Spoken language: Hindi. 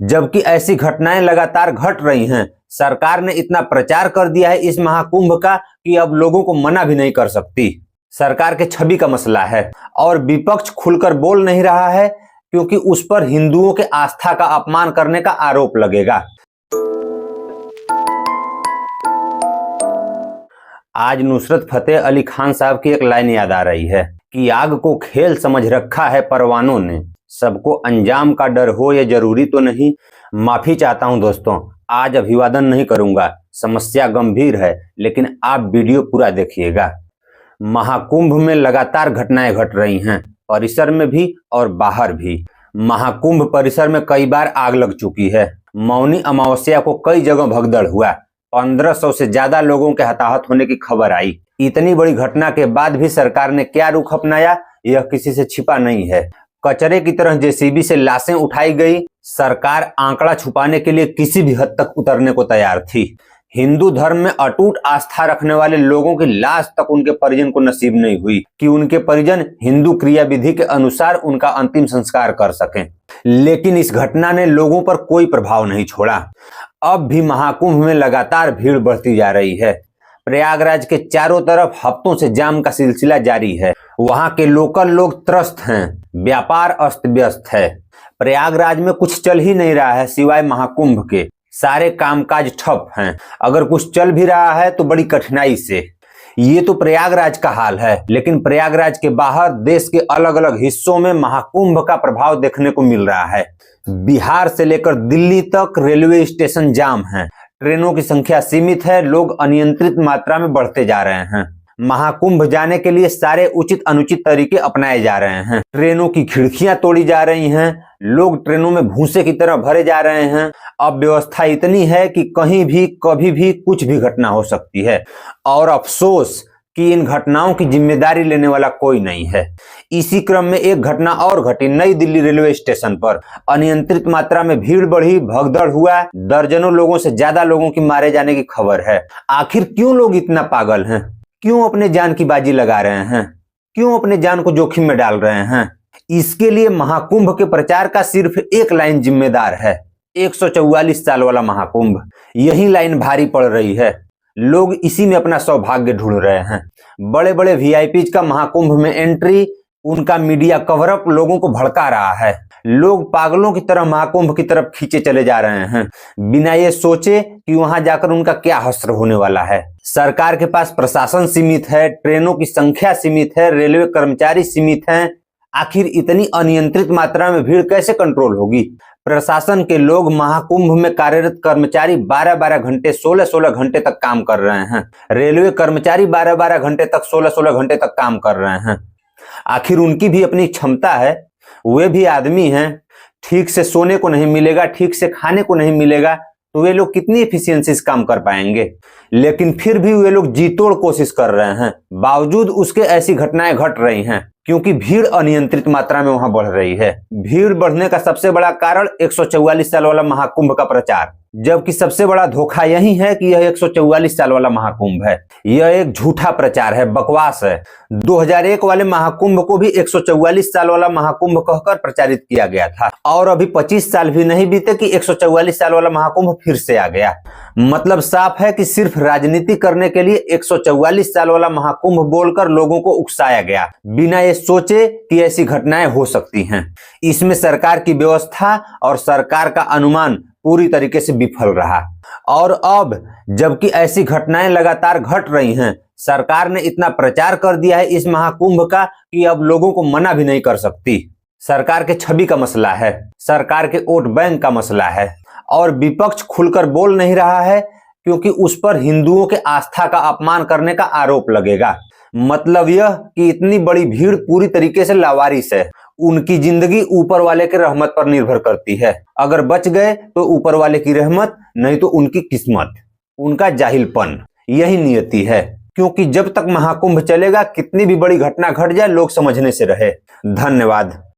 जबकि ऐसी घटनाएं लगातार घट रही हैं। सरकार ने इतना प्रचार कर दिया है इस महाकुंभ का कि अब लोगों को मना भी नहीं कर सकती। सरकार के छवि का मसला है और विपक्ष खुलकर बोल नहीं रहा है क्योंकि उस पर हिंदुओं के आस्था का अपमान करने का आरोप लगेगा। आज नुसरत फतेह अली खान साहब की एक लाइन याद आ रही है कि आग को खेल समझ रखा है परवानों ने, सबको अंजाम का डर हो ये जरूरी तो नहीं। माफी चाहता हूं दोस्तों, आज अभिवादन नहीं करूंगा, समस्या गंभीर है, लेकिन आप वीडियो पूरा देखिएगा। महाकुंभ में लगातार घटनाएं घट रही हैं, परिसर में भी और बाहर भी। महाकुंभ परिसर में कई बार आग लग चुकी है। मौनी अमावस्या को कई जगह भगदड़ हुआ, 1500 से ज्यादा लोगों के हताहत होने की खबर आई। इतनी बड़ी घटना के बाद भी सरकार ने क्या रुख अपनाया, यह किसी से छिपा नहीं है। कचरे की तरह जेसीबी से लाशें उठाई गई। सरकार आंकड़ा छुपाने के लिए किसी भी हद तक उतरने को तैयार थी। हिंदू धर्म में अटूट आस्था रखने वाले लोगों की लाश तक उनके परिजन को नसीब नहीं हुई कि उनके परिजन हिंदू क्रिया विधि के अनुसार उनका अंतिम संस्कार कर सकें। लेकिन इस घटना ने लोगों पर कोई प्रभाव नहीं छोड़ा। अब भी महाकुंभ में लगातार भीड़ बढ़ती जा रही है। प्रयागराज के चारों तरफ हफ्तों से जाम का सिलसिला जारी है। वहां के लोकल लोग त्रस्त हैं, व्यापार अस्त व्यस्त है। प्रयागराज में कुछ चल ही नहीं रहा है सिवाय महाकुंभ के। सारे कामकाज ठप हैं। अगर कुछ चल भी रहा है तो बड़ी कठिनाई से। ये तो प्रयागराज का हाल है, लेकिन प्रयागराज के बाहर देश के अलग अलग हिस्सों में महाकुंभ का प्रभाव देखने को मिल रहा है। बिहार से लेकर दिल्ली तक रेलवे स्टेशन जाम हैं। ट्रेनों की संख्या सीमित है, लोग अनियंत्रित मात्रा में बढ़ते जा रहे हैं। महाकुंभ जाने के लिए सारे उचित अनुचित तरीके अपनाए जा रहे हैं। ट्रेनों की खिड़कियां तोड़ी जा रही हैं, लोग ट्रेनों में भूसे की तरह भरे जा रहे हैं। अब व्यवस्था इतनी है कि कहीं भी कभी भी कुछ भी घटना हो सकती है और अफसोस कि इन घटनाओं की जिम्मेदारी लेने वाला कोई नहीं है। इसी क्रम में एक घटना और घटी नई दिल्ली रेलवे स्टेशन पर। अनियंत्रित मात्रा में भीड़ बढ़ी, भगदड़ हुआ, दर्जनों लोगों से ज्यादा लोगों की मारे जाने की खबर है। आखिर क्यों लोग इतना पागल हैं? क्यों अपने जान की बाजी लगा रहे हैं? क्यों अपने जान को जोखिम में डाल रहे हैं? इसके लिए महाकुंभ के प्रचार का सिर्फ एक लाइन जिम्मेदार है, 144 साल वाला महाकुंभ। यही लाइन भारी पड़ रही है। लोग इसी में अपना सौभाग्य ढूंढ रहे हैं। बड़े बड़े वीआईपीज का महाकुंभ में एंट्री, उनका मीडिया कवरअप लोगों को भड़का रहा है। लोग पागलों की तरह महाकुंभ की तरफ खींचे चले जा रहे हैं, बिना ये सोचे कि वहां जाकर उनका क्या हश्र होने वाला है। सरकार के पास प्रशासन सीमित है, ट्रेनों की संख्या सीमित है, रेलवे कर्मचारी सीमित हैं। आखिर इतनी अनियंत्रित मात्रा में भीड़ कैसे कंट्रोल होगी? प्रशासन के लोग, महाकुंभ में कार्यरत कर्मचारी 12-12 घंटे, 16-16 घंटे तक काम कर रहे हैं। रेलवे कर्मचारी 12-12 घंटे तक, 16-16 घंटे तक काम कर रहे हैं। आखिर उनकी भी अपनी क्षमता है, वे भी आदमी हैं। ठीक से सोने को नहीं मिलेगा, ठीक से खाने को नहीं मिलेगा, तो वे लोग कितनी एफिशिएंसी से काम कर पाएंगे? लेकिन फिर भी वे लोग जी तोड़ कोशिश कर रहे हैं। बावजूद उसके ऐसी घटनाएं घट रही हैं क्योंकि भीड़ अनियंत्रित मात्रा में वहां बढ़ रही है। भीड़ बढ़ने का सबसे बड़ा कारण 144 साल वाला महाकुंभ का प्रचार, जबकि सबसे बड़ा धोखा यही है कि यह 144 साल वाला महाकुंभ है। यह एक झूठा प्रचार है, बकवास है। 2001 वाले महाकुंभ को भी 144 साल वाला महाकुंभ कहकर प्रचारित किया गया था और अभी 25 साल भी नहीं बीते कि 144 साल वाला महाकुंभ फिर से आ गया। मतलब साफ है कि सिर्फ राजनीति करने के लिए 144 साल वाला महाकुंभ बोलकर लोगों को उकसाया गया, बिना ये सोचे कि ऐसी घटनाएं हो सकती हैं। इसमें सरकार की व्यवस्था और सरकार का अनुमान पूरी तरीके से विफल रहा। और अब जबकि ऐसी घटनाएं लगातार घट रही हैं, सरकार ने इतना प्रचार कर दिया है इस महाकुंभ का कि अब लोगों को मना भी नहीं कर सकती। सरकार के छवि का मसला है, सरकार के वोट बैंक का मसला है और विपक्ष खुलकर बोल नहीं रहा है क्योंकि उस पर हिंदुओं के आस्था का अपमान करने का आरोप लगेगा। मतलब यह कि इतनी बड़ी भीड़ पूरी तरीके से लावारिस है। उनकी जिंदगी ऊपर वाले के रहमत पर निर्भर करती है। अगर बच गए तो ऊपर वाले की रहमत, नहीं तो उनकी किस्मत, उनका जाहिलपन। यही नियति है। क्योंकि जब तक महाकुंभ चलेगा, कितनी भी बड़ी घटना घट जाए, लोग समझने से रहे। धन्यवाद।